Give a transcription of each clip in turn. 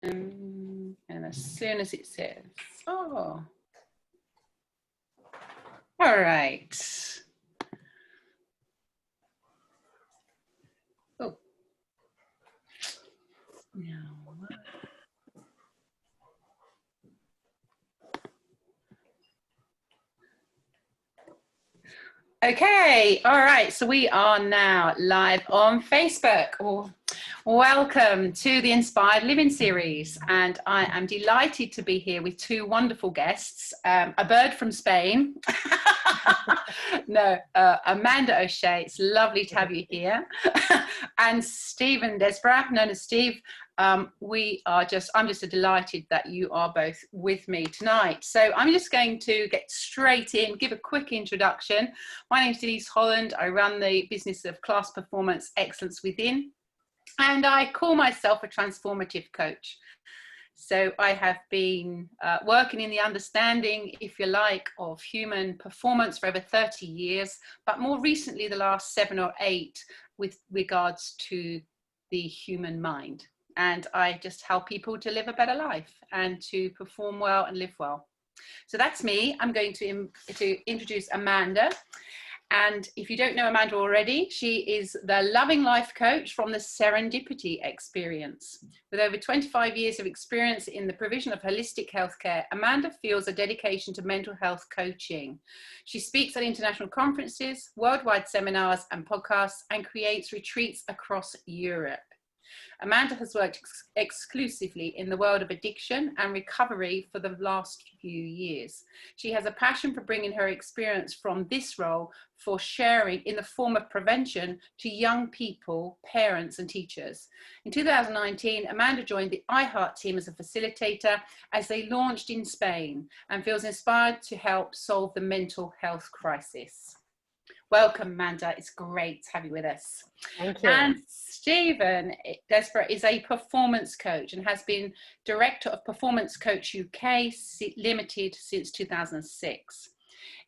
And as soon as it says, oh, all right. Oh, now. Okay, all right, so we are now live on Facebook. Oh, welcome to the Inspired Living series, and I am delighted to be here with two wonderful guests, a bird from Spain, no, Amanda O'Shea, it's lovely to have you here, and Stephen Desborough, known as Steve. I'm just delighted that you are both with me tonight. So I'm just going to get straight in, give a quick introduction. My name is Denise Holland. I run the business of Class Performance Excellence Within, and I call myself a transformative coach. So I have been working in the understanding, if you like, of human performance for over 30 years, but more recently, the last 7 or 8, with regards to the human mind. And I just help people to live a better life and to perform well and live well. So that's me. I'm going to introduce Amanda. And if you don't know Amanda already, she is the loving life coach from the Serendipity Experience. With over 25 years of experience in the provision of holistic healthcare, Amanda feels a dedication to mental health coaching. She speaks at international conferences, worldwide seminars and podcasts, and creates retreats across Europe. Amanda has worked exclusively in the world of addiction and recovery for the last few years. She has a passion for bringing her experience from this role for sharing in the form of prevention to young people, parents and teachers. In 2019, Amanda joined the iHeart team as a facilitator as they launched in Spain and feels inspired to help solve the mental health crisis. Welcome, Amanda. It's great to have you with us. Thank you. And Stephen Desborough is a performance coach and has been director of Performance Coach UK Limited since 2006.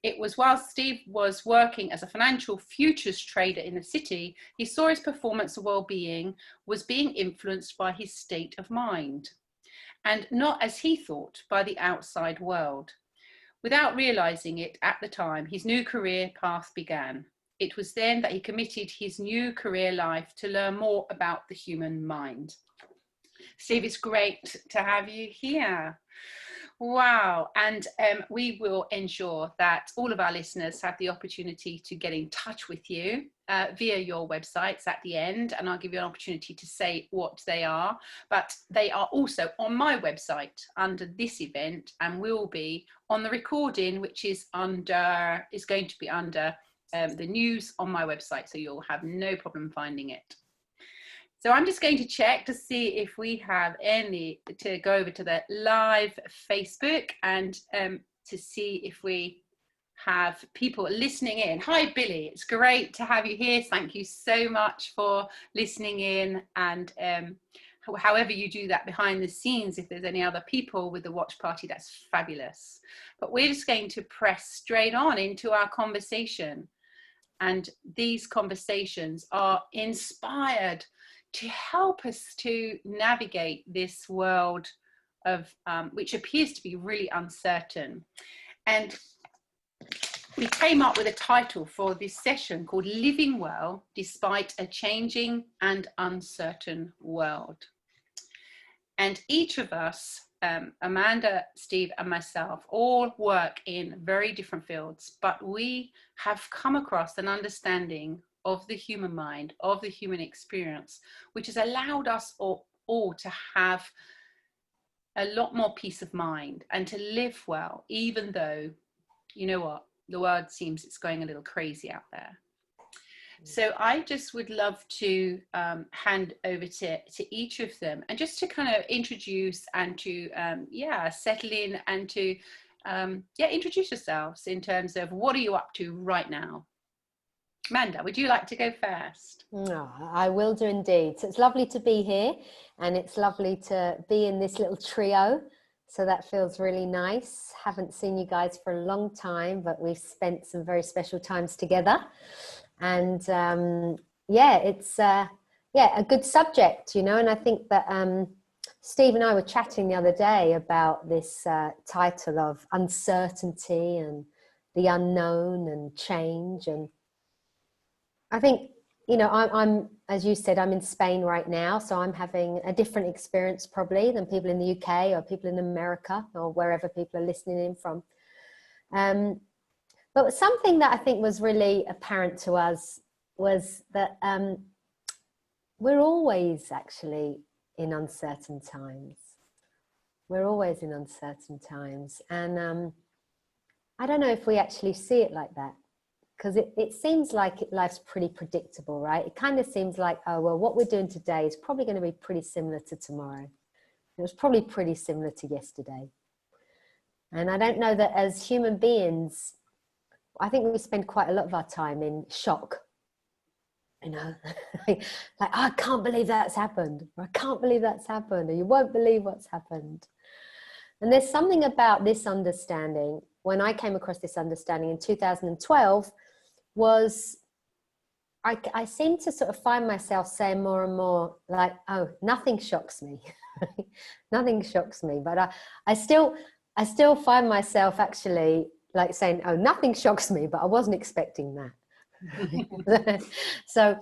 It was while Steve was working as a financial futures trader in the city, he saw his performance and well-being was being influenced by his state of mind, and not as he thought by the outside world. Without realizing it at the time, his new career path began. It was then that he committed his new career life to learn more about the human mind. Steve, it's great to have you here. Wow. And we will ensure that all of our listeners have the opportunity to get in touch with you via your websites at the end, and I'll give you an opportunity to say what they are, but they are also on my website under this event and will be on the recording, which is going to be under the news on my website, so you'll have no problem finding it. So I'm just going to check to see if we have to go over to the live Facebook and to see if we have people listening in. Hi, Billy. It's great to have you here. Thank you so much for listening in. And however you do that behind the scenes, if there's any other people with the watch party, that's fabulous. But we're just going to press straight on into our conversation. And these conversations are inspired to help us to navigate this world of which appears to be really uncertain. And we came up with a title for this session called Living Well Despite a Changing and Uncertain World. And each of us, Amanda, Steve and myself, all work in very different fields, but we have come across an understanding of the human mind, of the human experience, which has allowed us all to have a lot more peace of mind and to live well, even though, you know what, the world seems it's going a little crazy out there. So I just would love to hand over to each of them and just to kind of introduce and to, settle in and to, introduce yourselves in terms of what are you up to right now? Amanda, would you like to go first? Oh, I will do indeed. So it's lovely to be here, and it's lovely to be in this little trio. So that feels really nice. Haven't seen you guys for a long time, but we've spent some very special times together. And it's a good subject, you know, and I think that Steve and I were chatting the other day about this title of uncertainty and the unknown and change. And I think, you know, I'm, as you said, I'm in Spain right now, so I'm having a different experience probably than people in the UK or people in America or wherever people are listening in from. But something that I think was really apparent to us was that we're always actually in uncertain times. We're always in uncertain times. And I don't know if we actually see it like that, because it seems like life's pretty predictable, right? It kind of seems like, oh, well, what we're doing today is probably going to be pretty similar to tomorrow. It was probably pretty similar to yesterday. And I don't know that as human beings, I think we spend quite a lot of our time in shock. You know, like, oh, I can't believe that's happened, or I can't believe that's happened, or you won't believe what's happened. And there's something about this understanding, when I came across this understanding in 2012, was I seemed to sort of find myself saying more and more like, oh, nothing shocks me. Nothing shocks me. But I still find myself actually like saying, oh, nothing shocks me, but I wasn't expecting that. So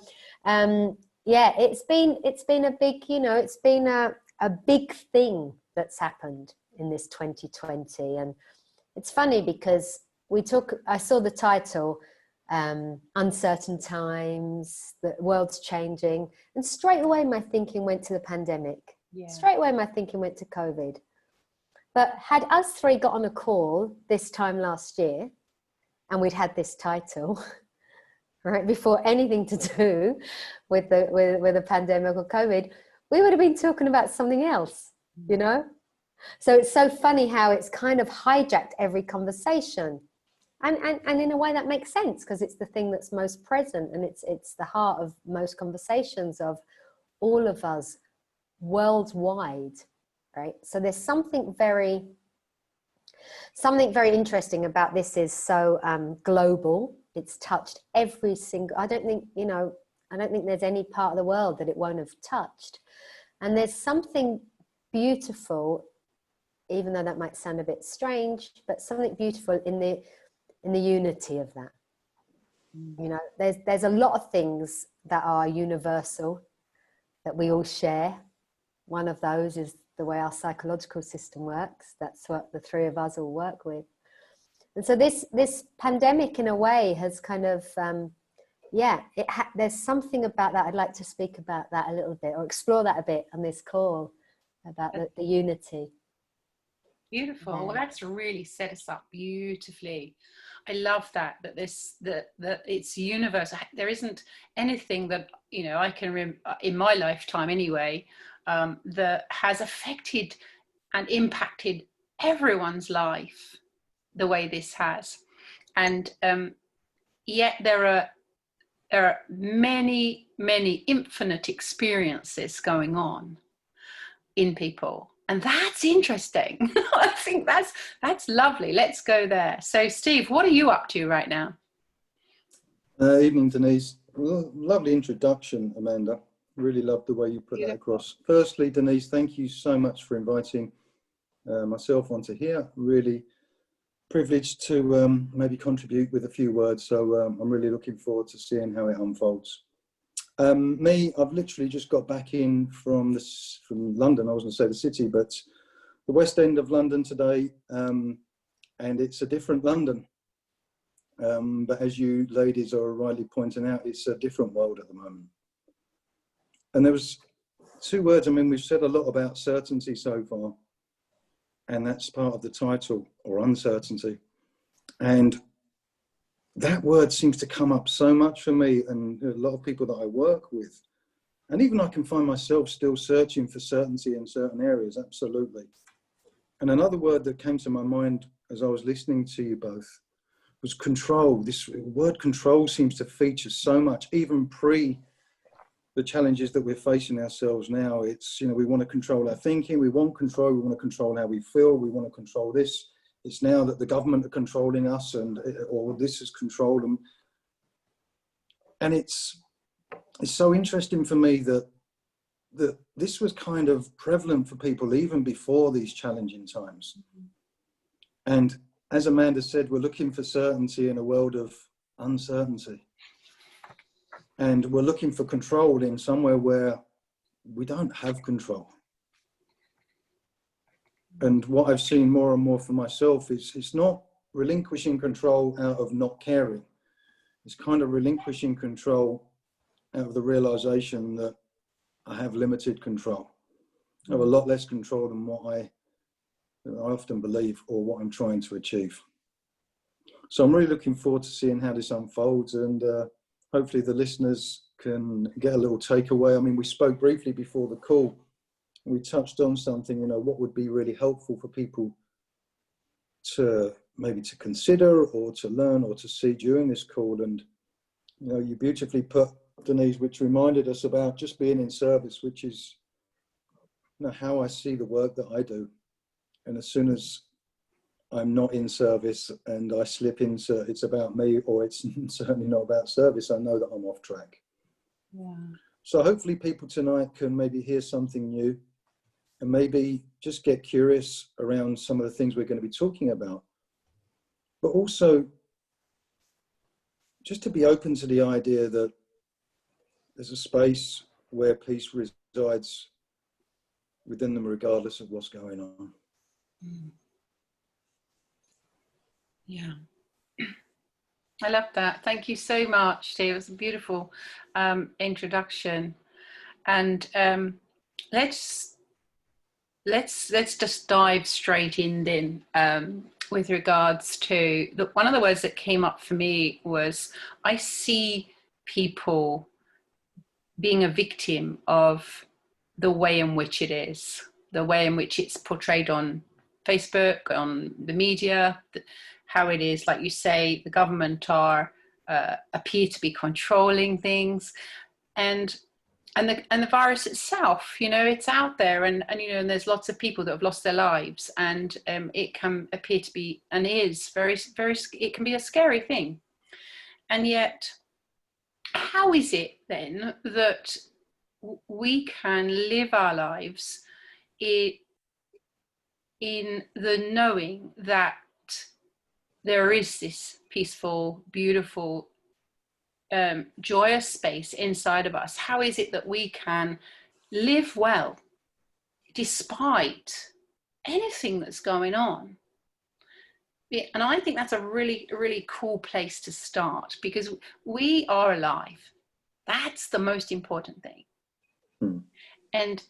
yeah, it's been a big, you know, it's been a big thing that's happened in this 2020. And it's funny because I saw the title, Uncertain Times, the world's changing, and straight away my thinking went to the pandemic. Yeah. Straight away my thinking went to COVID. But had us three got on a call this time last year and we'd had this title, right, before anything to do with the pandemic or COVID, we would have been talking about something else, you know? So it's so funny how it's kind of hijacked every conversation. And in a way that makes sense, because it's the thing that's most present, and it's the heart of most conversations of all of us worldwide, right? So there's something very interesting about this. Is so global. It's touched every single, I don't think there's any part of the world that it won't have touched. And there's something beautiful, even though that might sound a bit strange, but something beautiful in the unity of that. You know, there's a lot of things that are universal that we all share. One of those is the way our psychological system works. That's what the three of us all work with. And so this pandemic, in a way, has kind of, there's something about that. I'd like to speak about that a little bit, or explore that a bit on this call, about the unity. Beautiful. Yeah. Well, that's really set us up beautifully. I love that it's universal. There isn't anything that, you know, I can in my lifetime anyway, that has affected and impacted everyone's life the way this has. And yet there are many infinite experiences going on in people. And that's interesting. I think that's lovely. Let's go there. So Steve, what are you up to right now? Evening, Denise. Well, lovely introduction, Amanda. Really loved the way you put that across. Firstly, Denise, thank you so much for inviting myself onto here. Really privileged to maybe contribute with a few words. So I'm really looking forward to seeing how it unfolds. I've literally just got back in from London. I was going to say the city, but the West End of London today, and it's a different London. But as you ladies are rightly pointing out, it's a different world at the moment. And there was two words. I mean, we've said a lot about certainty so far, and that's part of the title, or uncertainty. And that word seems to come up so much for me and a lot of people that I work with. And even I can find myself still searching for certainty in certain areas, absolutely. And another word that came to my mind as I was listening to you both was control. This word control seems to feature so much, even pre the challenges that we're facing ourselves now. It's, you know, we want to control our thinking, we want control, we want to control how we feel, we want to control this. It's now that the government are controlling us, or this is controlled them. And it's so interesting for me that that this was kind of prevalent for people even before these challenging times. And as Amanda said, we're looking for certainty in a world of uncertainty. And we're looking for control in somewhere where we don't have control. And what I've seen more and more for myself is it's not relinquishing control out of not caring. It's kind of relinquishing control out of the realization that I have limited control. I have a lot less control than what I often believe or what I'm trying to achieve. So I'm really looking forward to seeing how this unfolds, and hopefully the listeners can get a little takeaway. I mean, we spoke briefly before the call. We touched on something, you know, what would be really helpful for people to maybe to consider or to learn or to see during this call. And, you know, you beautifully put, Denise, which reminded us about just being in service, which is, you know, how I see the work that I do. And as soon as I'm not in service and I slip into it's about me, or it's certainly not about service, I know that I'm off track. Yeah. So hopefully people tonight can maybe hear something new and maybe just get curious around some of the things we're going to be talking about, but also just to be open to the idea that there's a space where peace resides within them regardless of what's going on. Yeah. I love that. Thank you so much, Steve. It was a beautiful introduction. And let's just dive straight in then with regards to one of the words that came up for me was I see people being a victim of the way in which it is, the way in which it's portrayed on Facebook, on the media, how it is, like you say, the government appear to be controlling things, and the virus itself, you know, it's out there, and you know, and there's lots of people that have lost their lives, and it can appear to be, and is very, very, it can be a scary thing. And yet, how is it then that we can live our lives in the knowing that there is this peaceful, beautiful, joyous space inside of us? How is it that we can live well despite anything that's going on? And I think that's a really, really cool place to start, because we are alive. That's the most important thing. And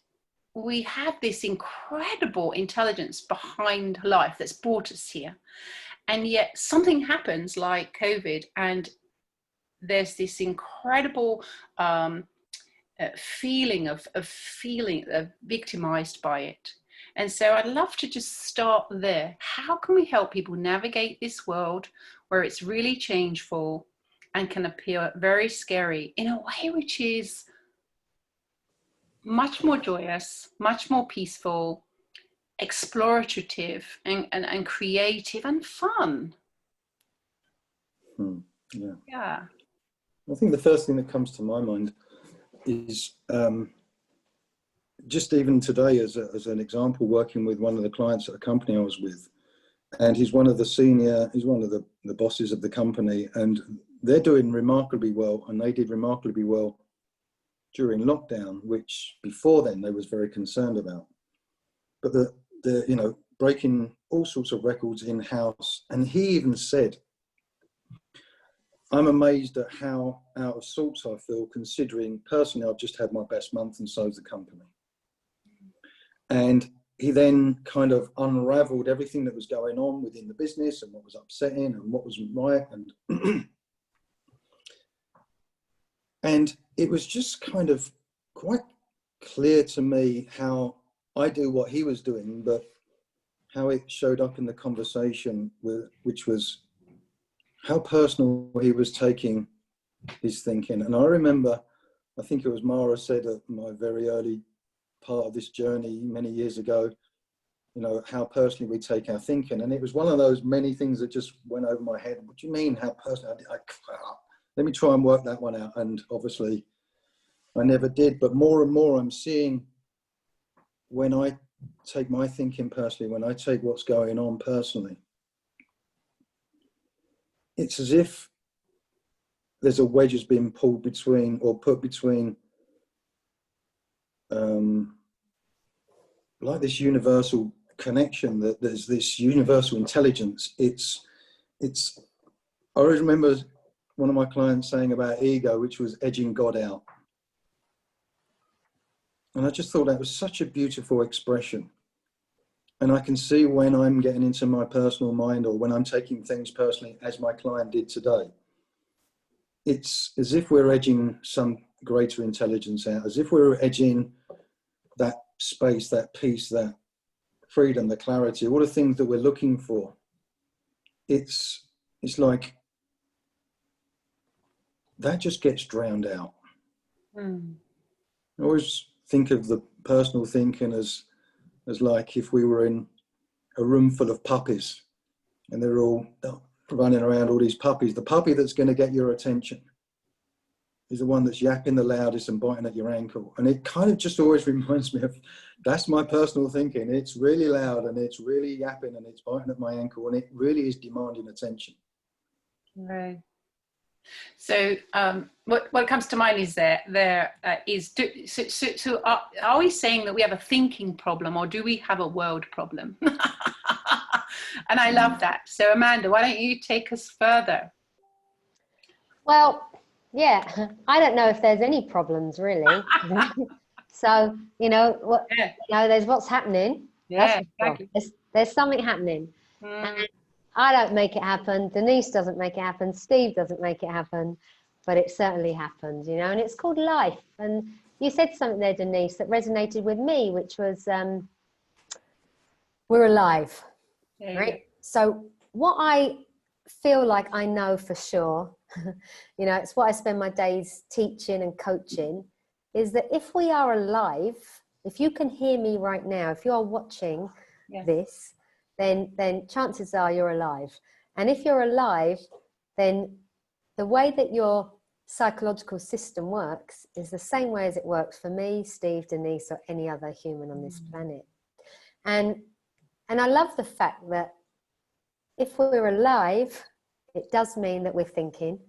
we have this incredible intelligence behind life that's brought us here. And yet something happens like COVID, and there's this incredible feeling of feeling victimized by it. And so I'd love to just start there. How can we help people navigate this world where it's really changeful and can appear very scary in a way which is much more joyous, much more peaceful, explorative, and creative and fun? Yeah. I think the first thing that comes to my mind is just even today, as an example, working with one of the clients at a company I was with, and he's one of the bosses of the company, and they're doing remarkably well, and they did remarkably well during lockdown, which before then they was very concerned about. But the you know, breaking all sorts of records in-house, and he even said, I'm amazed at how out of sorts I feel, considering personally I've just had my best month, and so's the company. And he then kind of unraveled everything that was going on within the business and what was upsetting and what wasn't right. And and it was just kind of quite clear to me how I do what he was doing, but how it showed up in the conversation, which was how personal he was taking his thinking. And I remember, I think it was Mara said at my very early part of this journey many years ago, you know, how personally we take our thinking. And it was one of those many things that just went over my head. What do you mean, how personal? Let me try and work that one out. And obviously I never did. But more and more I'm seeing, when I take my thinking personally, when I take what's going on personally, it's as if there's a wedge has been pulled between, or put between, like this universal connection, that there's this universal intelligence. I always remember one of my clients saying about ego, which was edging God out. And I just thought that was such a beautiful expression. And I can see when I'm getting into my personal mind, or when I'm taking things personally, as my client did today, it's as if we're edging some greater intelligence out, as if we're edging that space, that peace, that freedom, the clarity, all the things that we're looking for. It's like that just gets drowned out. I always think of the personal thinking as like if we were in a room full of puppies and they're all running around, all these puppies. The puppy that's going to get your attention is the one that's yapping the loudest and biting at your ankle. And it kind of just always reminds me of, that's my personal thinking. It's really loud and it's really yapping and it's biting at my ankle, and it really is demanding attention. Right. So what comes to mind is are we saying that we have a thinking problem, or do we have a world problem? And I love that. So Amanda, why don't you take us further? Well, yeah, I don't know if there's any problems really. So, there's what's happening. Yeah, exactly. There's something happening. And I don't make it happen. Denise doesn't make it happen. Steve doesn't make it happen. But it certainly happens, and it's called life. And you said something there, Denise, that resonated with me, which was we're alive, right? So what I feel like I know for sure, it's what I spend my days teaching and coaching, is that if we are alive, if you can hear me right now, if you are watching this, then chances are you're alive. And if you're alive, then the way that your psychological system works is the same way as it works for me, Steve, Denise, or any other human on this planet. And I love the fact that if we're alive, it does mean that we're thinking.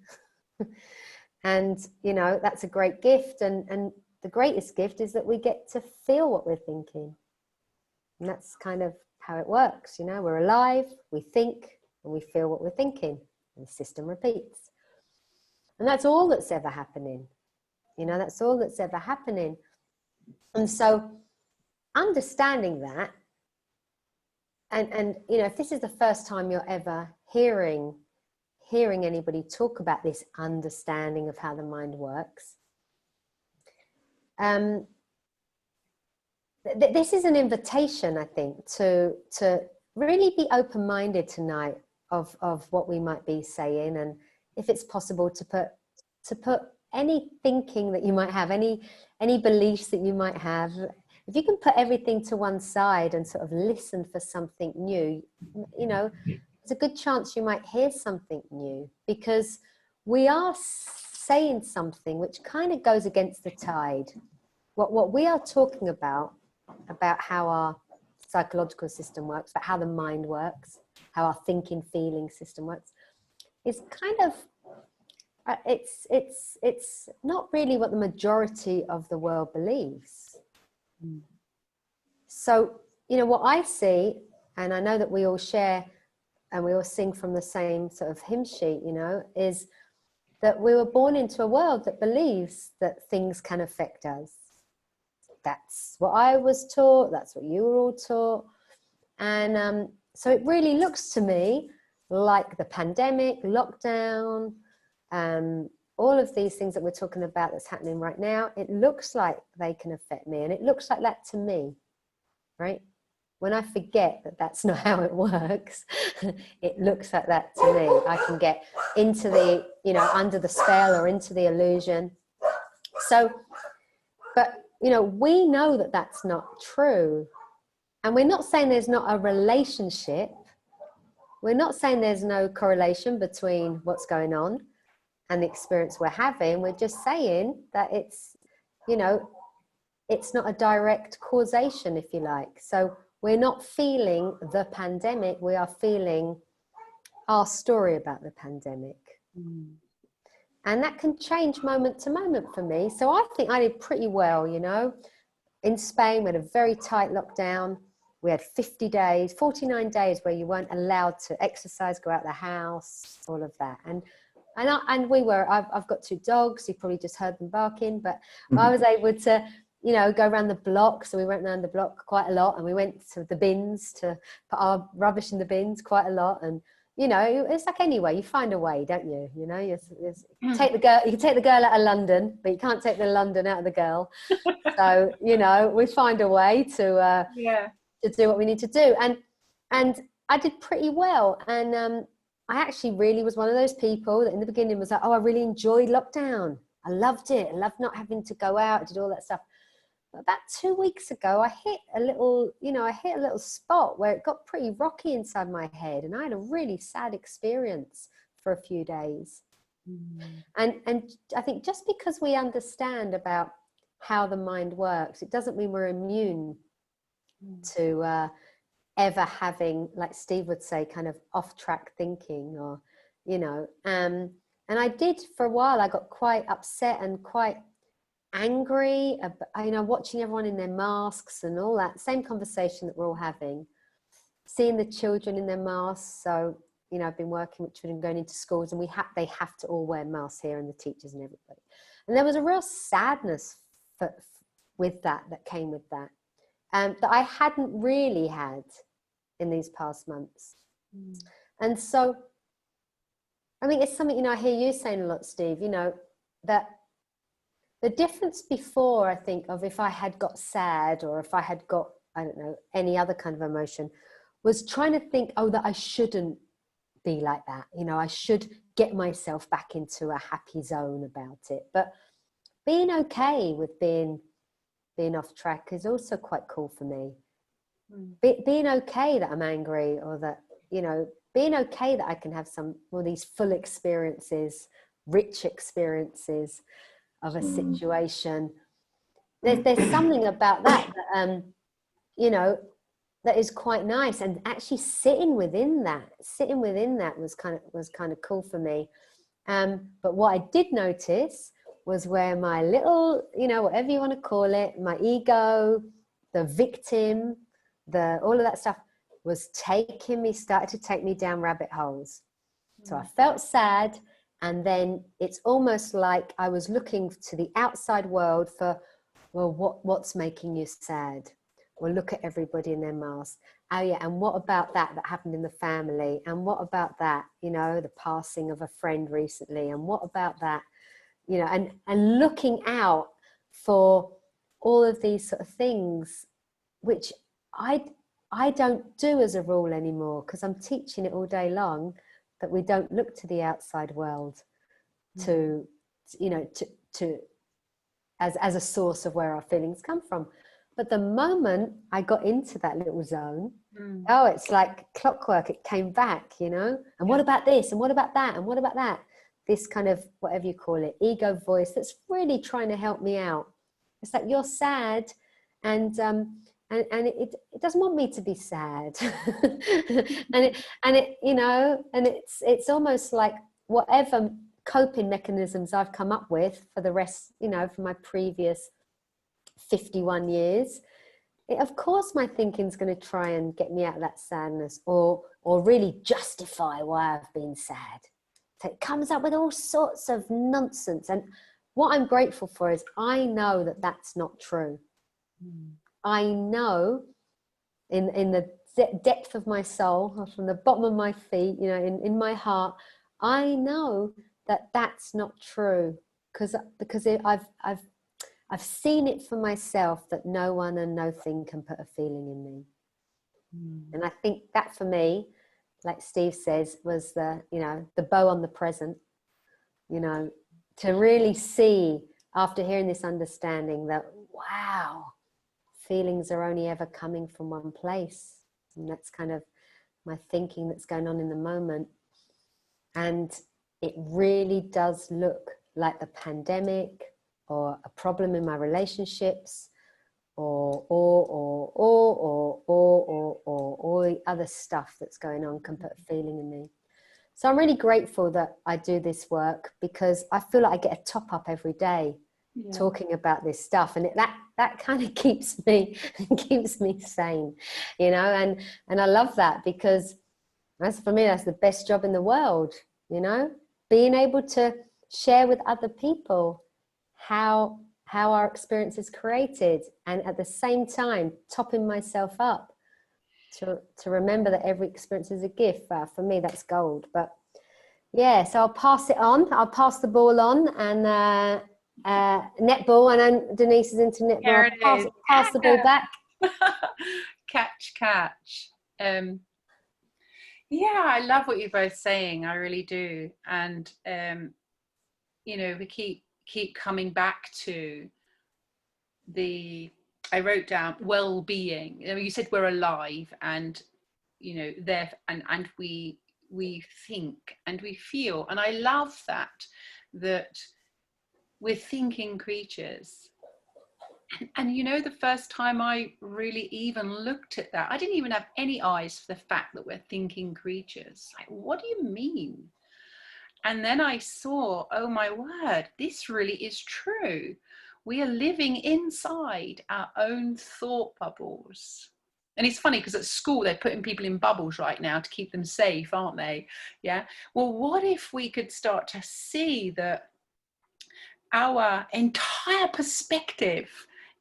And, that's a great gift. And the greatest gift is that we get to feel what we're thinking. And that's kind of how it works. We're alive, we think, and we feel what we're thinking. And the system repeats. And that's all that's ever happening. That's all that's ever happening. And so understanding that, and if this is the first time you're ever hearing anybody talk about this understanding of how the mind works, this is an invitation, I think, to really be open-minded tonight of what we might be saying, and if it's possible to put any thinking that you might have, any beliefs that you might have, if you can put everything to one side and sort of listen for something new, there's a good chance you might hear something new, because we are saying something which kind of goes against the tide. What we are talking about how our psychological system works, about how the mind works, how our thinking, feeling system works, is kind of, it's not really what the majority of the world believes. So, what I see, and I know that we all share and we all sing from the same sort of hymn sheet, is that we were born into a world that believes that things can affect us. That's what I was taught, that's what you were all taught. And so it really looks to me like the pandemic, lockdown, all of these things that we're talking about that's happening right now, it looks like they can affect me. And it looks like that to me, right? When I forget that that's not how it works, it looks like that to me. I can get into the, under the spell or into the illusion. So, but, we know that that's not true. And we're not saying there's not a relationship. We're not saying there's no correlation between what's going on and the experience we're having. We're just saying that you know, it's not a direct causation, if you like. So we're not feeling the pandemic, we are feeling our story about the pandemic. And that can change moment to moment for me. So I think I did pretty well, you know. In Spain, we had a very tight lockdown. We had 50 days, 49 days where you weren't allowed to exercise, go out the house, all of that. And we were, I've got 2 dogs, you probably just heard them barking, but I was able to, you know, go around the block. So we went around the block quite a lot, and we went to the bins to put our rubbish in the bins quite a lot. And, you know, it's like anyway, you find a way, don't you? You know, you can take the girl out of London, but you can't take the London out of the girl. So, you know, we find a way to do what we need to do. And I did pretty well. And I actually really was one of those people that in the beginning was like, oh, I really enjoyed lockdown. I loved it. I loved not having to go out, I did all that stuff. But about 2 weeks ago, I hit a little spot where it got pretty rocky inside my head. And I had a really sad experience for a few days. And I think just because we understand about how the mind works, it doesn't mean we're immune to ever having, like Steve would say, kind of off-track thinking, or, you know. And I did, for a while, I got quite upset and quite angry, you know, watching everyone in their masks and all that same conversation that we're all having, seeing the children in their masks. So, you know, I've been working with children going into schools, and they have to all wear masks here, and the teachers and everybody. And there was a real sadness with that came with that, that I hadn't really had in these past months. And so, I mean, it's something, you know, I hear you saying a lot, Steve, you know, that the difference before, I think, of if I had got sad, or if I had got, I don't know, any other kind of emotion, was trying to think, oh, that I shouldn't be like that. You know, I should get myself back into a happy zone about it. But being okay with being off track is also quite cool for me. Being okay that I'm angry, or that, you know, being okay that I can have all these full experiences, rich experiences of a situation. There's something about that, you know, that is quite nice. And actually sitting within that was kind of cool for me. But what I did notice was where my little, you know, whatever you want to call it, my ego, the victim, all of that stuff was started to take me down rabbit holes. So I felt sad. And then it's almost like I was looking to the outside world for, well, what's making you sad? Well, look at everybody in their masks. Oh yeah, and what about that happened in the family? And what about that, you know, the passing of a friend recently? And what about that, you know, and looking out for all of these sort of things, which I don't do as a rule anymore, because I'm teaching it all day long, that we don't look to the outside world to, you know, to as a source of where our feelings come from. But the moment I got into that little zone, oh, it's like clockwork, it came back, you know. And what about this? And what about that? And what about that? This kind of, whatever you call it, ego voice that's really trying to help me out. It's like, you're sad, and it doesn't want me to be sad. and it you know, and it's almost like whatever coping mechanisms I've come up with for the rest, you know, for my previous 51 years, of course my thinking's going to try and get me out of that sadness, or really justify why I've been sad. So it comes up with all sorts of nonsense. And what I'm grateful for is I know that that's not true. I know in the depth of my soul, or from the bottom of my feet, you know, in my heart, I know that that's not true, because I've seen it for myself, that no one and no thing can put a feeling in me. And I think that for me, like Steve says, was the, you know, the bow on the present, you know, to really see, after hearing this understanding, that, wow, feelings are only ever coming from one place. And that's kind of my thinking that's going on in the moment. And it really does look like the pandemic, a problem in my relationships, or all the other stuff that's going on can put a feeling in me. So I'm really grateful that I do this work, because I feel like I get a top up every day talking about this stuff, and that kind of keeps me sane, you know, and I love that, because for me that's the best job in the world, you know, being able to share with other people how our experience is created, and at the same time topping myself up to remember that every experience is a gift. For me, that's gold. But yeah, so I'll pass it on. I'll pass the ball on, and netball. I know Denise is into netball. I'll pass the ball back. Catch. Yeah, I love what you're both saying. I really do. And you know, we keep coming back to I wrote down well-being. You said we're alive, and you know, there, and we think and we feel, and I love that we're thinking creatures. And you know, the first time I really even looked at that, I didn't even have any eyes for the fact that we're thinking creatures. Like, what do you mean? And then I saw, oh my word, this really is true. We are living inside our own thought bubbles. And it's funny because at school, they're putting people in bubbles right now to keep them safe, aren't they? Yeah. Well, what if we could start to see that our entire perspective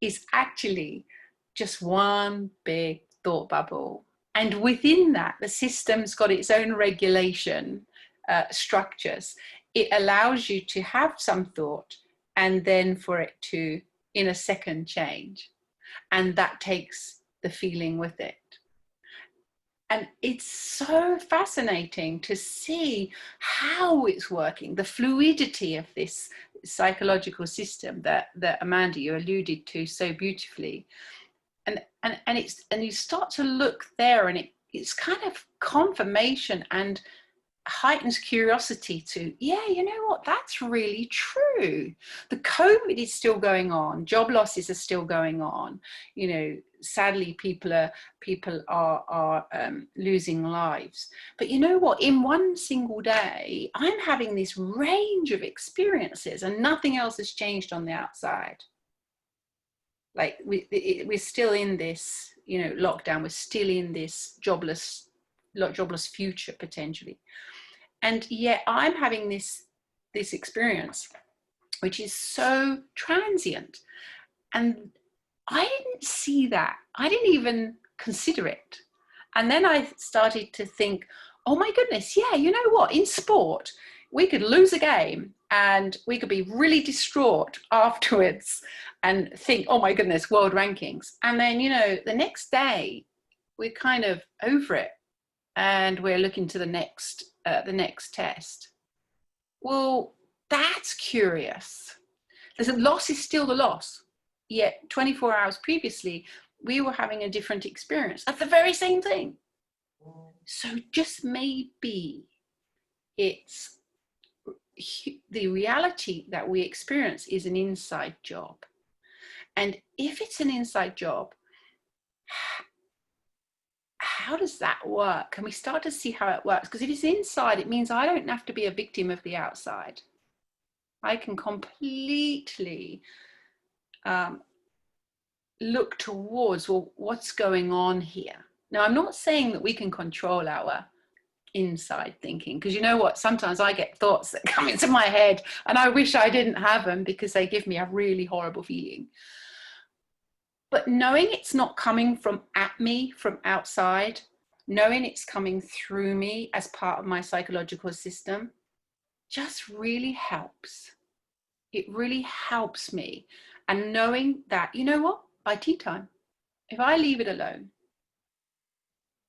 is actually just one big thought bubble. And within that, the system's got its own regulation structures. It allows you to have some thought, and then for it to, in a second, change. And that takes the feeling with it. And it's so fascinating to see how it's working, the fluidity of this psychological system that Amanda, you alluded to so beautifully. And you start to look there, and it's kind of confirmation and heightens curiosity to, yeah, you know what, that's really true. The COVID is still going on, job losses are still going on, you know, sadly people are losing lives. But you know what, in one single day I'm having this range of experiences, and nothing else has changed on the outside. Like we're still in this, you know, lockdown, we're still in this jobless future potentially. And yet I'm having this experience, which is so transient. And I didn't see that. I didn't even consider it. And then I started to think, oh my goodness, yeah, you know what? In sport, we could lose a game and we could be really distraught afterwards and think, oh my goodness, world rankings. And then, you know, the next day, we're kind of over it and we're looking to the next test. Well, that's curious. The loss is still the loss. Yet 24 hours previously, we were having a different experience of the very same thing. So just maybe it's the reality that we experience is an inside job. And if it's an inside job, how does that work? Can we start to see how it works? Because if it's inside, it means I don't have to be a victim of the outside. I can completely look towards, well, what's going on here? Now, I'm not saying that we can control our inside thinking, because you know what, sometimes I get thoughts that come into my head and I wish I didn't have them because they give me a really horrible feeling. But knowing it's not coming from at me from outside, knowing it's coming through me as part of my psychological system, just really helps. It really helps me. And knowing that, you know what, by tea time, if I leave it alone,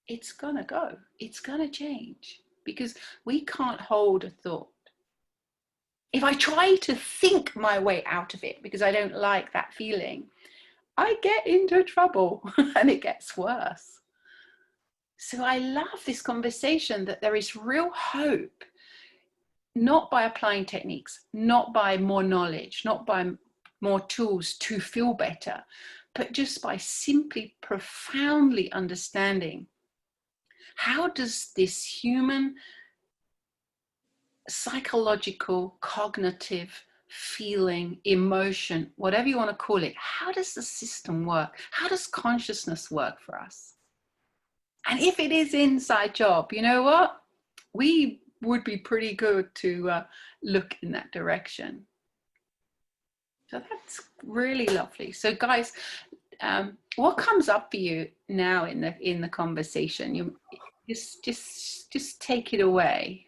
it's gonna go, it's gonna change, because we can't hold a thought. If I try to think my way out of it because I don't like that feeling, I get into trouble and it gets worse. So I love this conversation that there is real hope, not by applying techniques, not by more knowledge, not by more tools to feel better, but just by simply profoundly understanding, how does this human psychological, cognitive, feeling, emotion, whatever you want to call it, how does the system work? How does consciousness work for us? And if it is inside job, you know what? We would be pretty good to look in that direction. So that's really lovely. So guys, what comes up for you now in the conversation? You just take it away.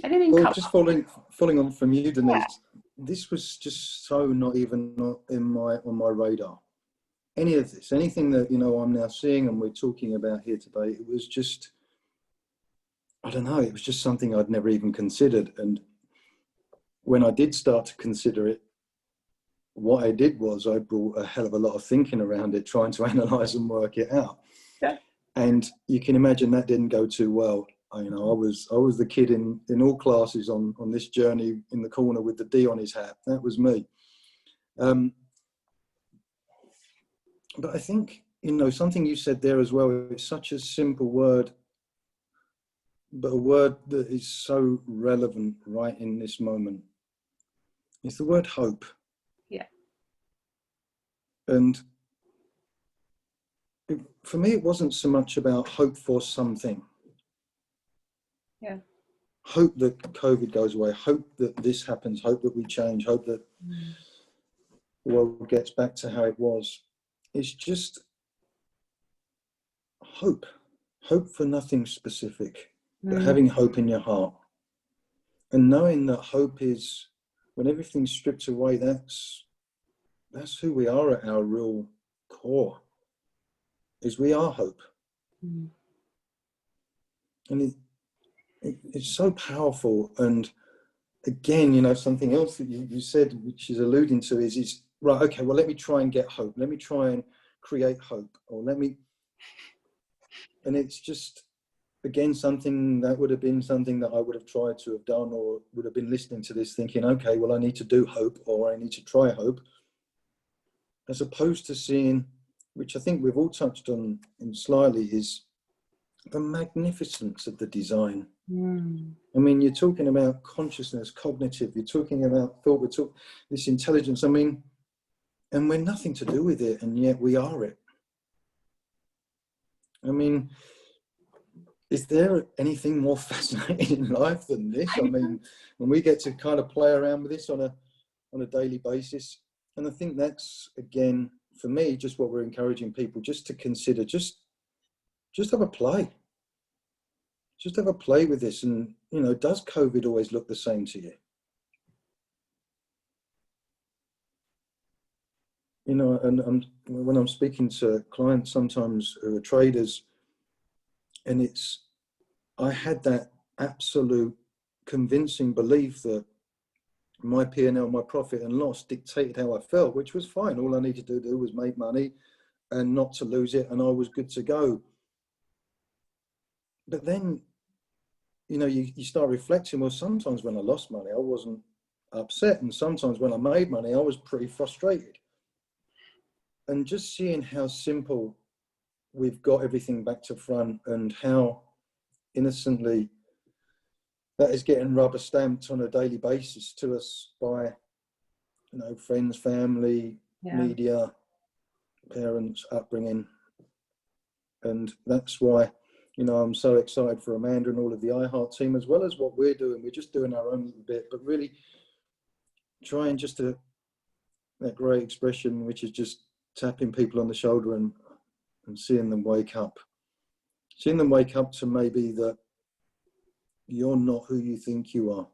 Anything well, just following on from you, Denise, this was just so not even on my radar. Any of this, anything that, you know, I'm now seeing and we're talking about here today, it was just, I don't know, it was just something I'd never even considered. And when I did start to consider it, what I did was I brought a hell of a lot of thinking around it, trying to analyze and work it out. Yeah. And you can imagine that didn't go too well. You know, I was the kid in all classes on this journey in the corner with the D on his hat. That was me. But I think, you know, something you said there as well, it's such a simple word, but a word that is so relevant right in this moment. It's the word hope. Yeah. And for me, it wasn't so much about hope for something. Yeah. Hope that COVID goes away, hope that this happens, hope that we change, hope that the world gets back to how it was. It's just hope for nothing specific, but having hope in your heart. And knowing that hope is, when everything's stripped away, that's who we are at our real core, is we are hope. And it's so powerful. And again, you know, something else that you said, which is alluding to is right, okay, well, let me try and get hope. Let me try and create hope, or and it's just, again, something that would have been something that I would have tried to have done, or would have been listening to this thinking, okay, well, I need to do hope, or I need to try hope, as opposed to seeing, which I think we've all touched on slightly, is the magnificence of the design. I mean, you're talking about consciousness, cognitive, you're talking about thought, we're talking this intelligence, I mean, and we're nothing to do with it, and yet we are it. I mean, is there anything more fascinating in life than this? I mean, when we get to kind of play around with this on a daily basis, and I think that's, again, for me, just what we're encouraging people just to consider, just have a play. Just have a play with this. And, you know, does COVID always look the same to you? You know, and when I'm speaking to clients sometimes who are traders, and I had that absolute convincing belief that my P&L, my profit and loss dictated how I felt, which was fine. All I needed to do was make money and not to lose it, and I was good to go. But then, you know, you start reflecting, well, sometimes when I lost money, I wasn't upset. And sometimes when I made money, I was pretty frustrated. And just seeing how simple we've got everything back to front, and how innocently that is getting rubber stamped on a daily basis to us by, you know, friends, family, media, parents, upbringing. And that's why, you know, I'm so excited for Amanda and all of the iHeart team, as well as what we're doing. We're just doing our own little bit, but really trying just to, that great expression, which is just tapping people on the shoulder and seeing them wake up. Seeing them wake up to maybe that you're not who you think you are.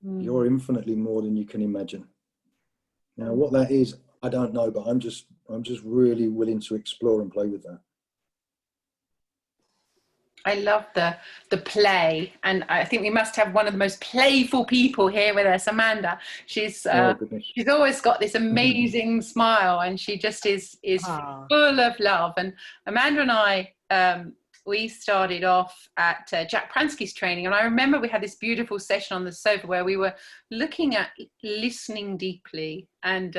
You're infinitely more than you can imagine. Now, what that is, I don't know, but I'm just really willing to explore and play with that. I love the play, and I think we must have one of the most playful people here with us, Amanda. She's always got this amazing smile, and she just is full of love. And Amanda and I we started off at Jack Pransky's training, and I remember we had this beautiful session on the sofa where we were looking at listening deeply, and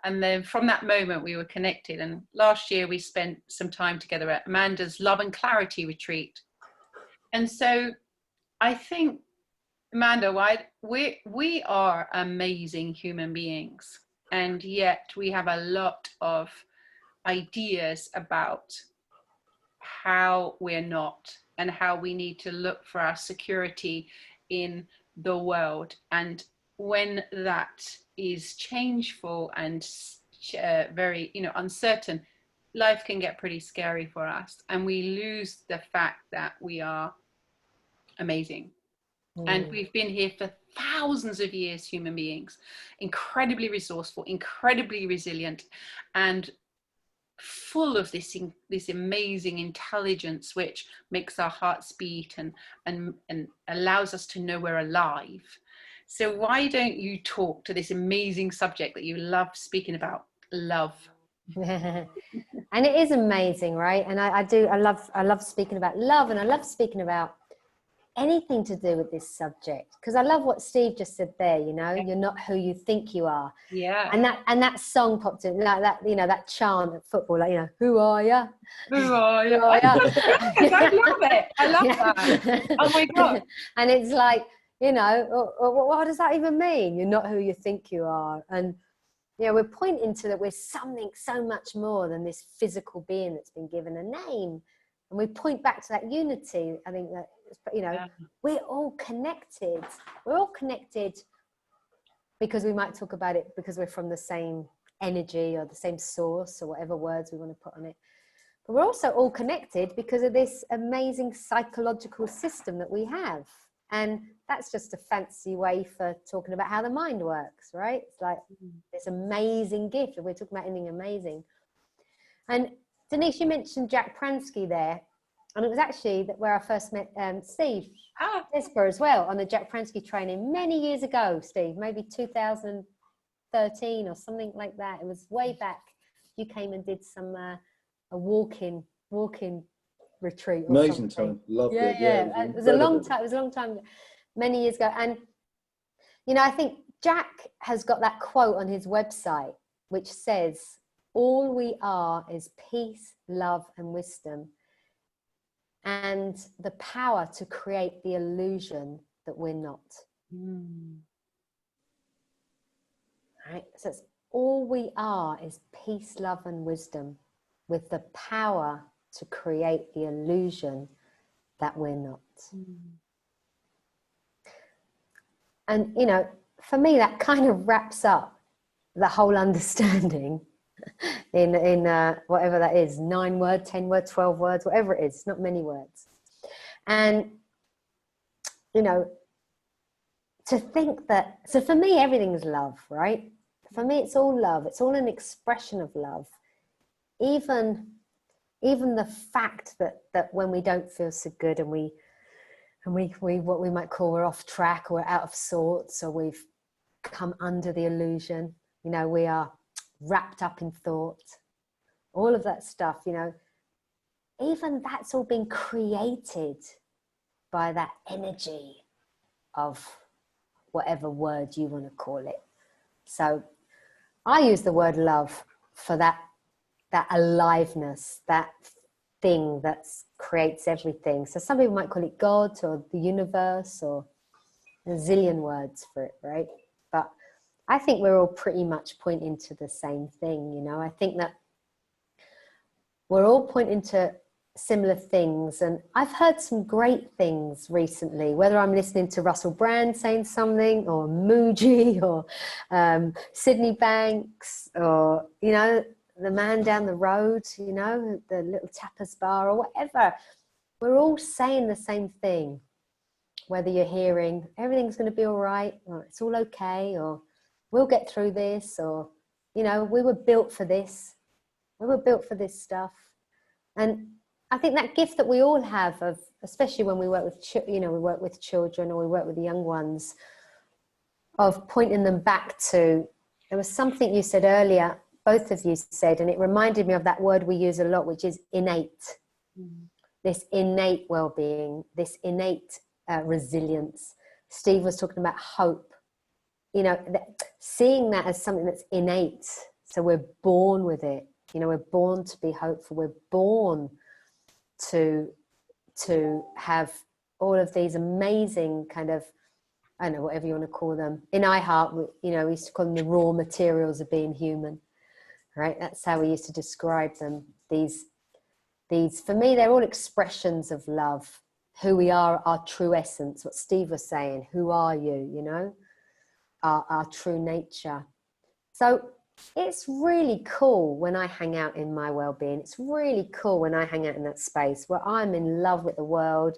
then from that moment we were connected. And last year we spent some time together at Amanda's Love and Clarity retreat. And so I think, Amanda, we are amazing human beings, and yet we have a lot of ideas about how we're not, and how we need to look for our security in the world. And when that is changeful and very, uncertain, life can get pretty scary for us, and we lose the fact that we are amazing. And we've been here for thousands of years, human beings, incredibly resourceful, incredibly resilient, and full of this amazing intelligence, which makes our hearts beat and allows us to know we're alive. So why don't you talk to this amazing subject that you love speaking about, love? And it is amazing, right? And I love speaking about love, and I love speaking about anything to do with this subject, because I love what Steve just said there, you're not who you think you are. Yeah. And that song popped in, like that, that chant at football, like, who are you? Who are you? I love it. I love that. Oh my God. And it's like, what does that even mean? You're not who you think you are. And we're pointing to that we're something so much more than this physical being that's been given a name. And we point back to that unity. I think that, we're all connected. We're all connected because we might talk about it because we're from the same energy or the same source, or whatever words we want to put on it. But we're also all connected because of this amazing psychological system that we have. And that's just a fancy way for talking about how the mind works, right? It's like this amazing gift. We're talking about anything amazing. And Denise, you mentioned Jack Pransky there. And it was actually where I first met Steve Desborough as well, on the Jack Pransky training many years ago, Steve, maybe 2013 or something like that. It was way back. You came and did some a walk-in retreat. Amazing time. Loved it. Yeah. It was a long time. It was a long time, many years ago. And I think Jack has got that quote on his website, which says, "All we are is peace, love, and wisdom, and the power to create the illusion that we're not." Right? So it's all we are is peace, love, and wisdom, with the power to create the illusion that we're not. And, for me, that kind of wraps up the whole understanding in whatever that is, 9 words, 10 words, 12 words, whatever it is, not many words. And, to think that, so for me, everything's love, right? For me, it's all love. It's all an expression of love. Even the fact that when we don't feel so good and we what we might call we're off track, or we're out of sorts, or we've come under the illusion, we are wrapped up in thought, all of that stuff, even that's all been created by that energy of whatever word you want to call it. So I use the word love for that aliveness, that thing that creates everything. So some people might call it God or the universe, or a zillion words for it, right? But I think we're all pretty much pointing to the same thing, I think that we're all pointing to similar things. And I've heard some great things recently, whether I'm listening to Russell Brand saying something, or Muji, or Sydney Banks, or, the man down the road, the little tapas bar, or whatever. We're all saying the same thing, whether you're hearing everything's going to be all right, or it's all okay, or we'll get through this, or, we were built for this. We were built for this stuff. And I think that gift that we all have, of, especially when we work with, we work with children, or we work with the young ones, of pointing them back to, there was something you said earlier, both of you said, and it reminded me of that word we use a lot, which is innate. this innate well-being, this innate resilience. Steve was talking about hope, you know, seeing that as something that's innate. So we're born with it. You know, we're born to be hopeful. We're born to have all of these amazing kind of, I don't know, whatever you want to call them. In iHeart, you know, we used to call them the raw materials of being human, right? That's how we used to describe them. These, for me, they're all expressions of love, who we are, our true essence, what Steve was saying, who are you, you know, our true nature. So it's really cool when I hang out in my well-being. It's really cool when I hang out in that space where I'm in love with the world,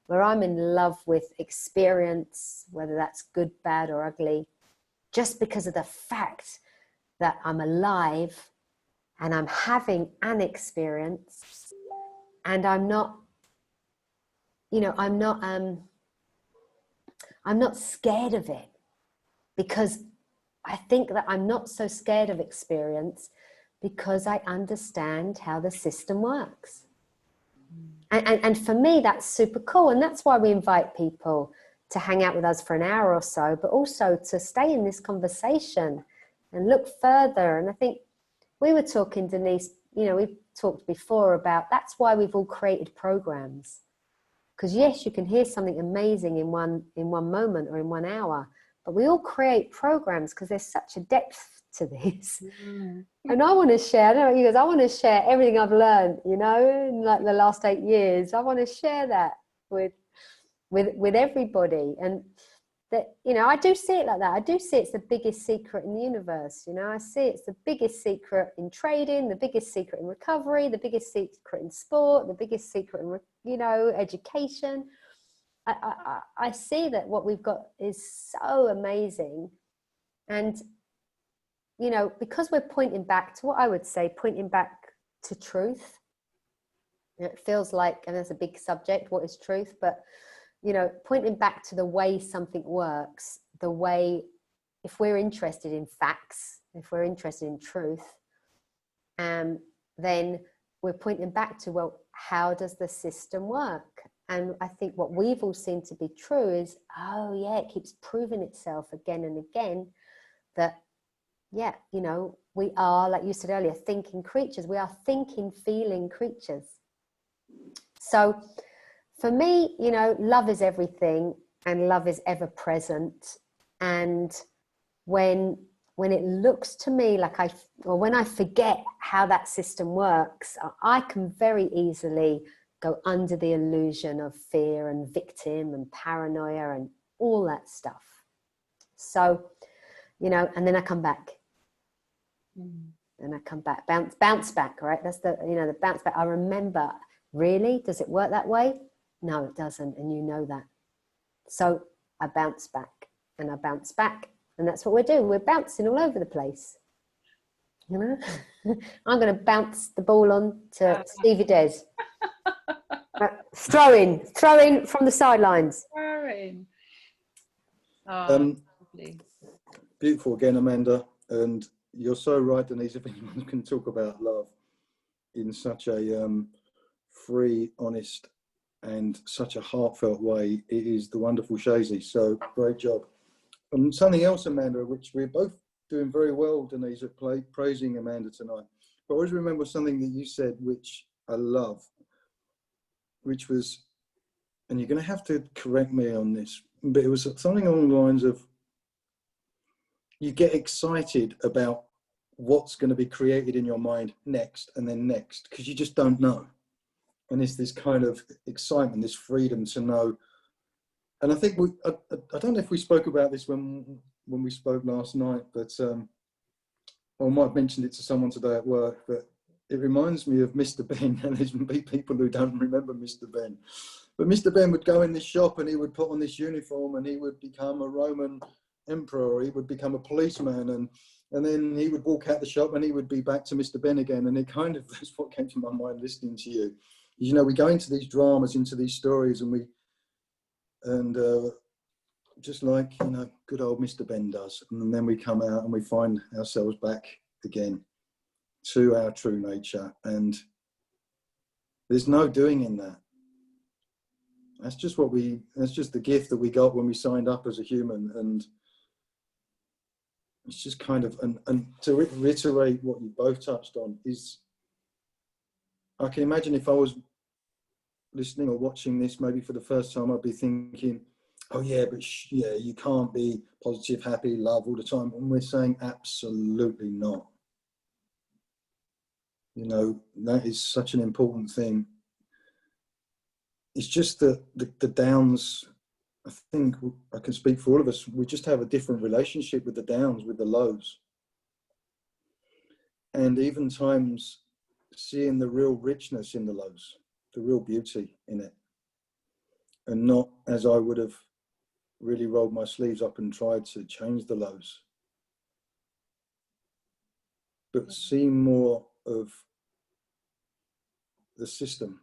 where I'm in love with experience, whether that's good, bad, or ugly, just because of the fact that I'm alive and I'm having an experience, and I'm not, you know, I'm not scared of it, because I think that I'm not so scared of experience because I understand how the system works. And for me, that's super cool. And that's why we invite people to hang out with us for an hour or so, but also to stay in this conversation and look further. And I think we were talking, Denise, you know, we've talked before about, that's why we've all created programs. Because yes, you can hear something amazing in one moment or in 1 hour, but we all create programs because there's such a depth to this. And I want to share, I don't know about you guys, I want to share everything I've learned, you know, in like the last 8 years. I want to share that with everybody. And that, you know, I do see it like that. I do see it's the biggest secret in the universe. You know, I see it's the biggest secret in trading, the biggest secret in recovery, the biggest secret in sport, the biggest secret in, you know, education. I see that what we've got is so amazing. And, you know, because we're pointing back to what I would say, pointing back to truth. It feels like, and that's a big subject, what is truth? But, you know, pointing back to the way something works, the way, if we're interested in facts, if we're interested in truth, then we're pointing back to, well, how does the system work? And I think what we've all seen to be true is, oh yeah, it keeps proving itself again and again that, yeah, you know, we are, like you said earlier, thinking creatures. We are thinking, feeling creatures. So for me, you know, love is everything and love is ever present. And when it looks to me like when I forget how that system works, I can very easily go under the illusion of fear and victim and paranoia and all that stuff. So, you know, and then I come back. And I come back, bounce back, right? That's the, you know, the bounce back. I remember, really? Does it work that way? No, it doesn't. And you know that. So I bounce back and I bounce back. And that's what we're doing. We're bouncing all over the place. You know, I'm going to bounce the ball on to Stevie Des. Throwing from the sidelines. Throwing. Oh, lovely. Beautiful again, Amanda. And you're so right, Denise. If anyone can talk about love in such a free, honest, and such a heartfelt way, it is the wonderful Shazy. So great job. And something else, Amanda, which we're both doing very well, Denise, at praising Amanda tonight. But I always remember something that you said, which I love, which was, and you're going to have to correct me on this, but it was something along the lines of, you get excited about what's going to be created in your mind next and then next, because you just don't know. And it's this kind of excitement, this freedom to know. And I think I don't know if we spoke about this when we spoke last night, but I might have mentioned it to someone today at work, but it reminds me of Mr. Ben, and there's people who don't remember Mr. Ben. But Mr. Ben would go in this shop and he would put on this uniform and he would become a Roman emperor, or he would become a policeman, and then he would walk out the shop and he would be back to Mr. Ben again. And it kind of, that's what came to my mind listening to you. You know, we go into these dramas, into these stories, and just like, you know, good old Mr. Ben does. And then we come out and we find ourselves back again to our true nature. And there's no doing in that. that's just that's just the gift that we got when we signed up as a human. And it's just kind of, and to reiterate what you both touched on is, I can imagine if I was listening or watching this maybe for the first time, I'd be thinking, oh yeah, but yeah, you can't be positive, happy, love all the time. And we're saying absolutely not. You know, that is such an important thing. It's just that the downs, I think I can speak for all of us, we just have a different relationship with the downs, with the lows. And even times seeing the real richness in the lows, the real beauty in it. And not as I would have really rolled my sleeves up and tried to change the lows, but see more of the system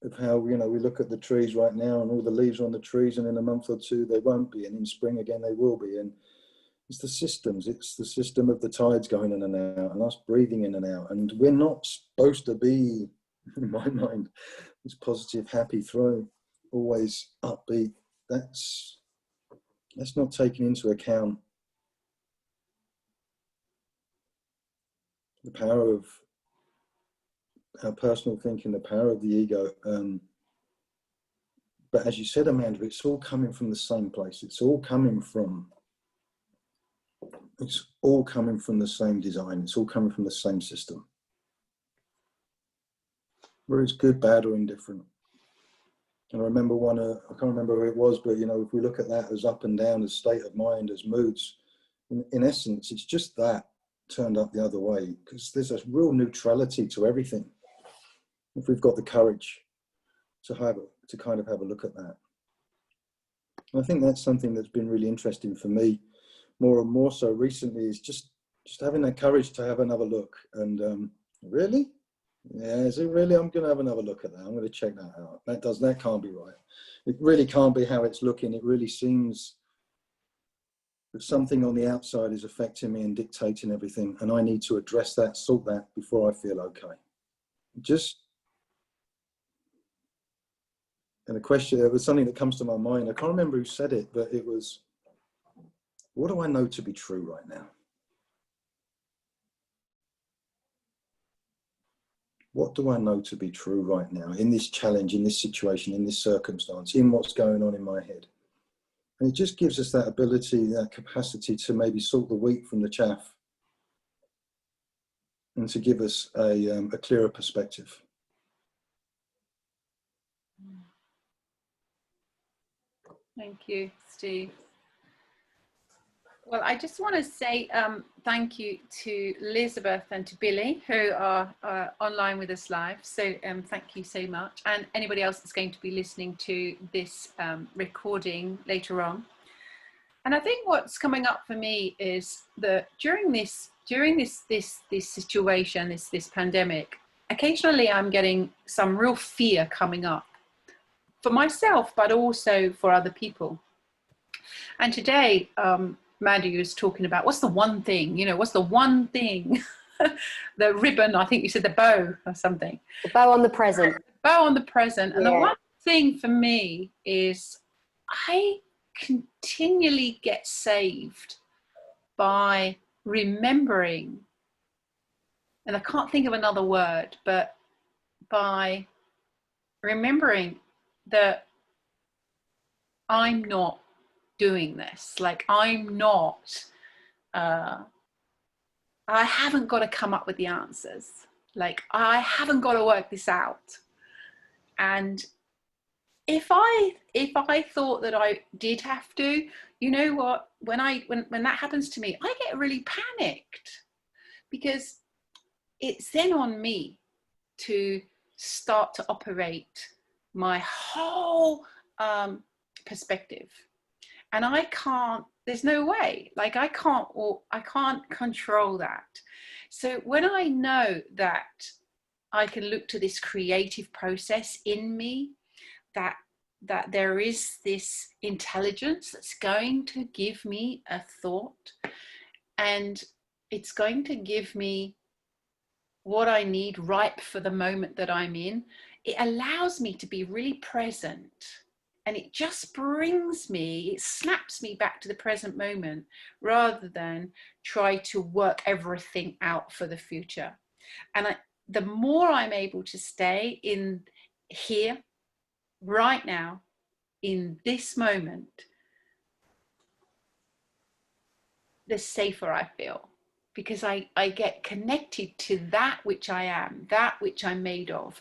of how, you know, we look at the trees right now and all the leaves are on the trees, and in a month or two they won't be, and in spring again they will be. And it's the systems, it's the system of the tides going in and out and us breathing in and out. And we're not supposed to be, in my mind, this positive, happy throw, always upbeat. That's not taking into account the power of our personal thinking, the power of the ego. But as you said, Amanda, it's all coming from the same place. It's all coming from the same design. It's all coming from the same system. Whether it's good, bad, or indifferent. And I remember I can't remember who it was, but, you know, if we look at that as up and down, as state of mind, as moods, in essence, it's just that turned up the other way, because there's a real neutrality to everything. If we've got the courage to kind of have a look at that. And I think that's something that's been really interesting for me, more and more so recently, is just having that courage to have another look. And really? Yeah, is it really? I'm going to have another look at that. I'm going to check that out. That can't be right. It really can't be how it's looking. It really seems that something on the outside is affecting me and dictating everything. And I need to address that, sort that before I feel okay. And the question, it was something that comes to my mind. I can't remember who said it, but it was, what do I know to be true right now? What do I know to be true right now in this challenge, in this situation, in this circumstance, in what's going on in my head? And it just gives us that ability, that capacity to maybe sort the wheat from the chaff, and to give us a clearer perspective. Thank you, Steve. Well, I just want to say thank you to Elizabeth and to Billy, who are online with us live. So thank you so much. And anybody else that's going to be listening to this recording later on. And I think what's coming up for me is that during this situation, this pandemic, occasionally I'm getting some real fear coming up for myself, but also for other people. And today, Mandy was talking about what's the one thing, what's the one thing, the ribbon, I think you said the bow or something. The bow on the present. Bow on the present. And yeah. The one thing for me is I continually get saved by remembering, and I can't think of another word, but by remembering that I'm not doing this. Like I'm not, I haven't got to come up with the answers. Like I haven't got to work this out. And if I thought that I did have to, you know what, when that happens to me, I get really panicked, because it's then on me to start to operate my whole perspective. And I can't, there's no way, like I can't control that. So when I know that I can look to this creative process in me, that there is this intelligence that's going to give me a thought, and it's going to give me what I need ripe for the moment that I'm in. it allows me to be really present. And it just brings me, it snaps me back to the present moment rather than try to work everything out for the future. And the more I'm able to stay in here, right now, in this moment, the safer I feel, because I get connected to that which I am, that which I'm made of.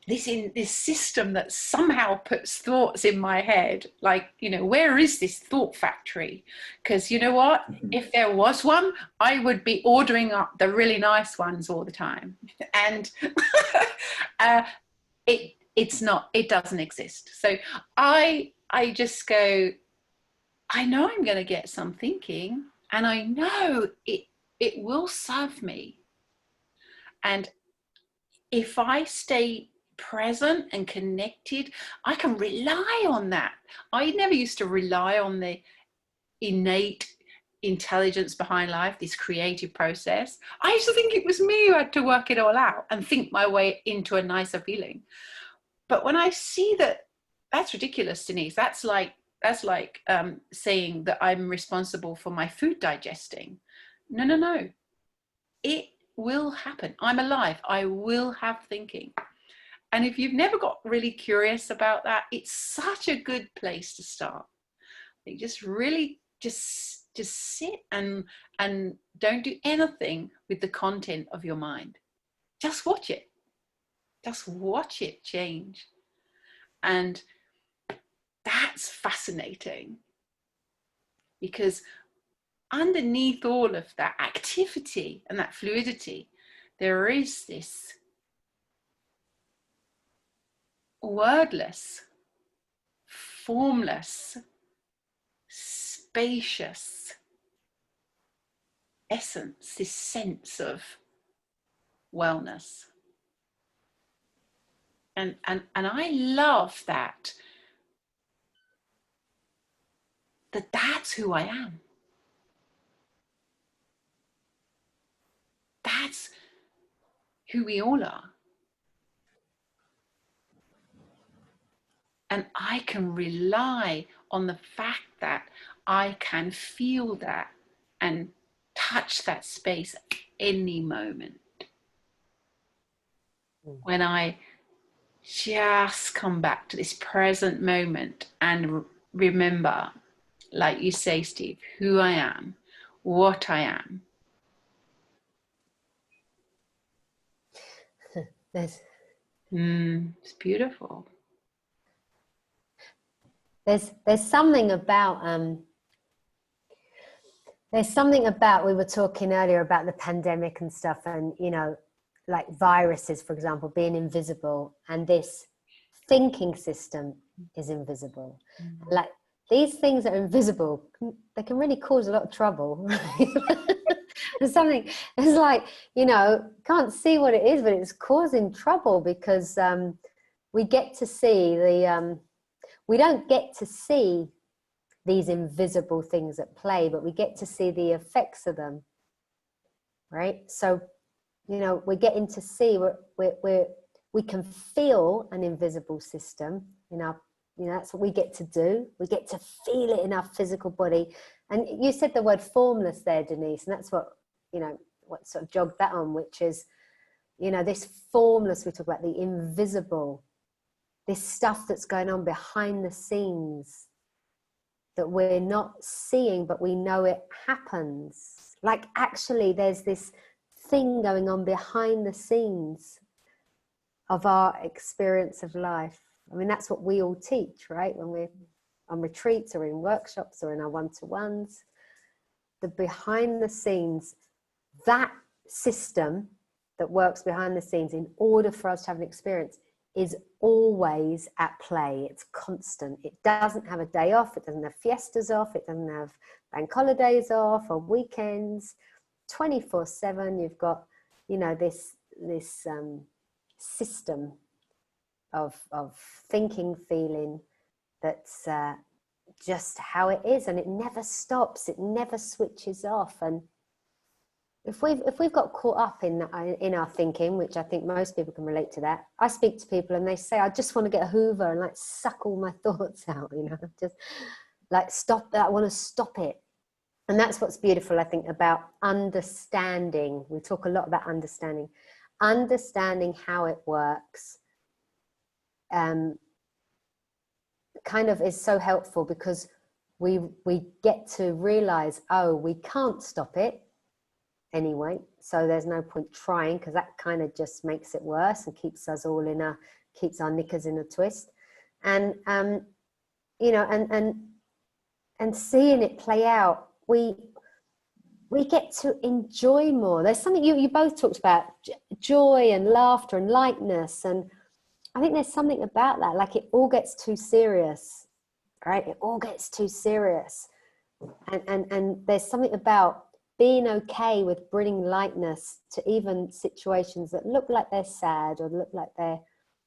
This system that somehow puts thoughts in my head, like, you know, where is this thought factory? Because you know what, if there was one, I would be ordering up the really nice ones all the time. And it's not, it doesn't exist. So I just go, I know I'm going to get some thinking, and I know it will serve me. And if I stay present and connected, I can rely on that. I never used to rely on the innate intelligence behind life, this creative process. I used to think it was me who had to work it all out and think my way into a nicer feeling. But when I see that, that's ridiculous, Denise. That's like saying that I'm responsible for my food digesting. No. It will happen. I'm alive. I will have thinking. And if you've never got really curious about that, it's such a good place to start. You just really just sit and don't do anything with the content of your mind. Just watch it. Just watch it change. And that's fascinating, because underneath all of that activity and that fluidity, there is this wordless, formless, spacious essence, this sense of wellness. And I love that that's who I am. That's who we all are. And I can rely on the fact that I can feel that and touch that space at any moment. When I just come back to this present moment and remember, like you say, Steve, who I am, what I am. It's beautiful. There's something about we were talking earlier about the pandemic and stuff, and you know, like viruses, for example, being invisible, and this thinking system is invisible. Like these things that are invisible, they can really cause a lot of trouble. There's something, it's like, you know, can't see what it is, but it's causing trouble because we get to see we don't get to see these invisible things at play, but we get to see the effects of them, right? So, you know, we're getting to see, we can feel an invisible system in our, you know, that's what we get to do. We get to feel it in our physical body. And you said the word formless there, Denise, and that's what, you know, what sort of jogged that on, which is, you know, this formless, we talk about the invisible, this stuff that's going on behind the scenes that we're not seeing, but we know it happens. Like actually there's this thing going on behind the scenes of our experience of life. I mean, that's what we all teach, right? When we're on retreats or in workshops or in our one-to-ones, the behind the scenes, that system that works behind the scenes in order for us to have an experience is always at play. It's constant. It doesn't have a day off. It doesn't have fiestas off. It doesn't have bank holidays off or weekends. 24/7, you've got, you know, this system of thinking, feeling, that's just how it is, and it never stops. It never switches off. And if we've got caught up in our thinking, which I think most people can relate to that. I speak to people and they say, I just want to get a Hoover and like suck all my thoughts out, you know, just like stop that. I want to stop it. And that's what's beautiful, I think, about understanding. We talk a lot about understanding how it works. Kind of is so helpful because we get to realize, oh, we can't stop it anyway, so there's no point trying, because that kind of just makes it worse and keeps us all keeps our knickers in a twist. And you know, and seeing it play out, we get to enjoy more. There's something you both talked about, joy and laughter and lightness, and I think there's something about that, like it all gets too serious, right? It all gets too serious, and there's something about being okay with bringing lightness to even situations that look like they're sad or look like they're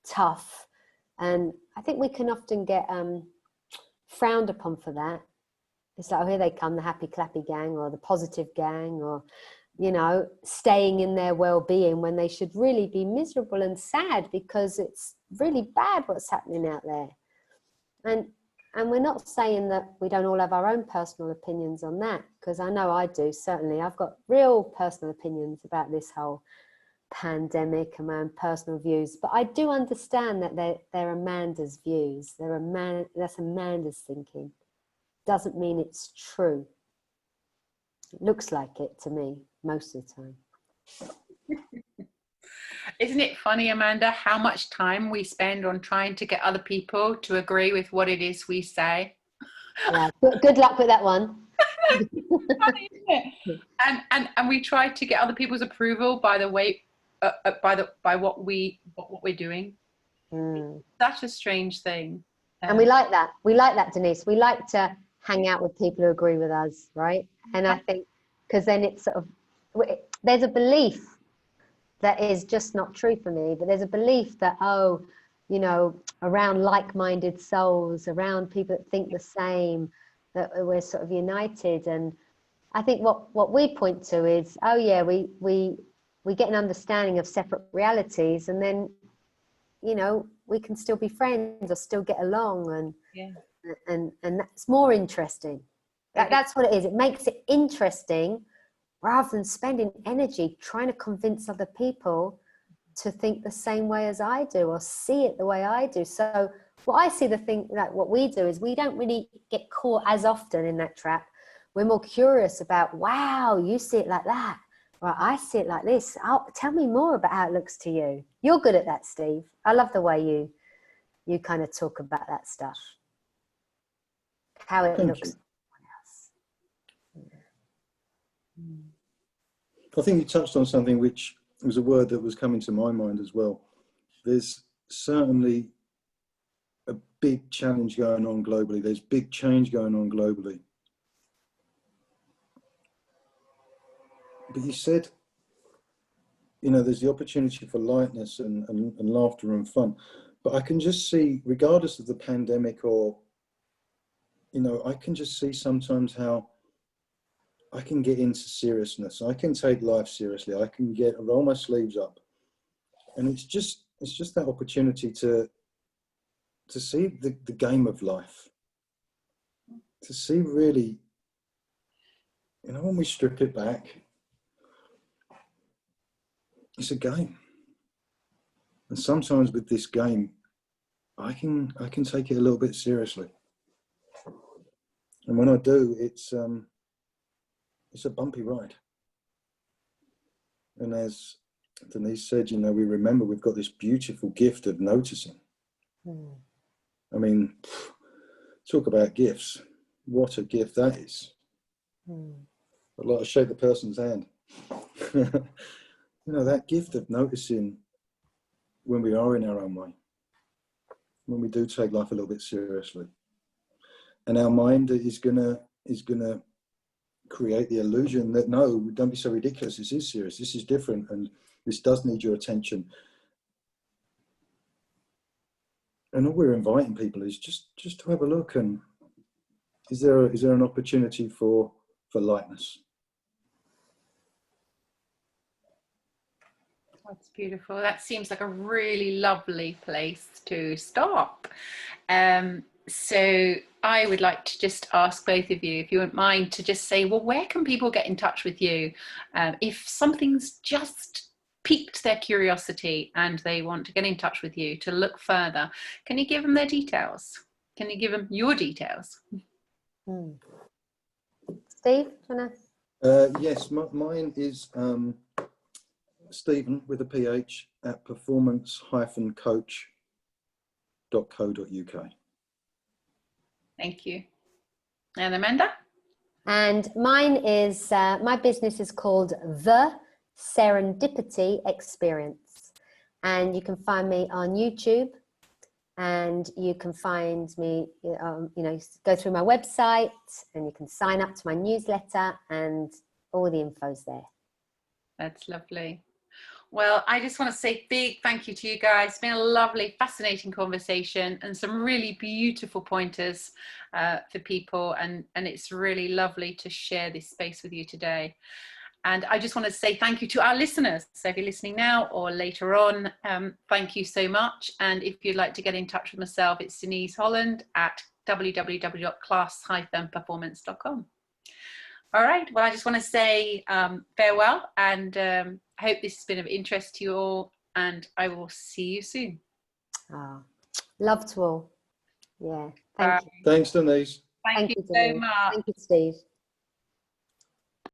tough. And I think we can often get frowned upon for that. It's like, oh, here they come, the happy clappy gang or the positive gang, or, you know, staying in their well-being when they should really be miserable and sad because it's really bad what's happening out there. And we're not saying that we don't all have our own personal opinions on that, because I know I do, certainly. I've got real personal opinions about this whole pandemic and my own personal views, but I do understand that they're Amanda's views. That's Amanda's thinking. Doesn't mean it's true. It looks like it to me most of the time. Isn't it funny, Amanda, how much time we spend on trying to get other people to agree with what it is we say? Yeah, good luck with that one. Funny, isn't it? And we try to get other people's approval by the way, by what we're doing. Such a strange thing. And we like that. We like that, Denise. We like to hang out with people who agree with us, right? And I think because then it's sort of, there's a belief that is just not true for me, but there's a belief that, oh, you know, around like-minded souls, around people that think the same, that we're sort of united. And I think what we point to is, oh yeah, we get an understanding of separate realities, and then, you know, we can still be friends or still get along, and yeah. And that's more interesting. That's what it is. It makes it interesting, rather than spending energy trying to convince other people to think the same way as I do or see it the way I do. So what I see, the thing, like what we do is we don't really get caught as often in that trap. We're more curious about, wow, you see it like that. Right, I see it like this. Tell me more about how it looks to you. You're good at that, Steve. I love the way you kind of talk about that stuff. How it looks. I think you touched on something which was a word that was coming to my mind as well. There's certainly a big challenge going on globally. There's big change going on globally. But you said, you know, there's the opportunity for lightness and laughter and fun. But I can just see, regardless of the pandemic, or, you know, I can just see sometimes how I can get into seriousness. I can take life seriously. I can roll my sleeves up, and it's just that opportunity to see the game of life, to see really, you know, when we strip it back, it's a game, and sometimes with this game, I can take it a little bit seriously, and when I do, it's a bumpy ride. And as Denise said, you know, we remember we've got this beautiful gift of noticing. I mean, talk about gifts. What a gift that is. I'd like to shake the person's hand. You know, that gift of noticing when we are in our own way, when we do take life a little bit seriously. And our mind is gonna create the illusion that, no, don't be so ridiculous, this is serious, this is different, and this does need your attention. And all we're inviting people is just to have a look, and is there an opportunity for lightness? That's beautiful. That seems like a really lovely place to stop. So I would like to just ask both of you, if you wouldn't mind, to just say, well, where can people get in touch with you if something's just piqued their curiosity and they want to get in touch with you to look further? Can you give them their details? Can you give them your details? Steve, do you want to? Yes, mine is Stephen with a PH at performance-coach.co.uk. Thank you. And Amanda? And mine is, my business is called The Serendipity Experience. And you can find me on YouTube, and you can find me, you know, go through my website, and you can sign up to my newsletter, and all the info's there. That's lovely. Well, I just want to say big thank you to you guys. It's been a lovely, fascinating conversation and some really beautiful pointers for people. And it's really lovely to share this space with you today. And I just want to say thank you to our listeners. So if you're listening now or later on, thank you so much. And if you'd like to get in touch with myself, it's Denise Holland at www.class-performance.com. All right. Well, I just want to say farewell, and I hope this has been of interest to you all, and I will see you soon. Oh, love to all. Yeah. Thank you. Thanks, Denise. Thank you so Denise. much. Thank you, Steve.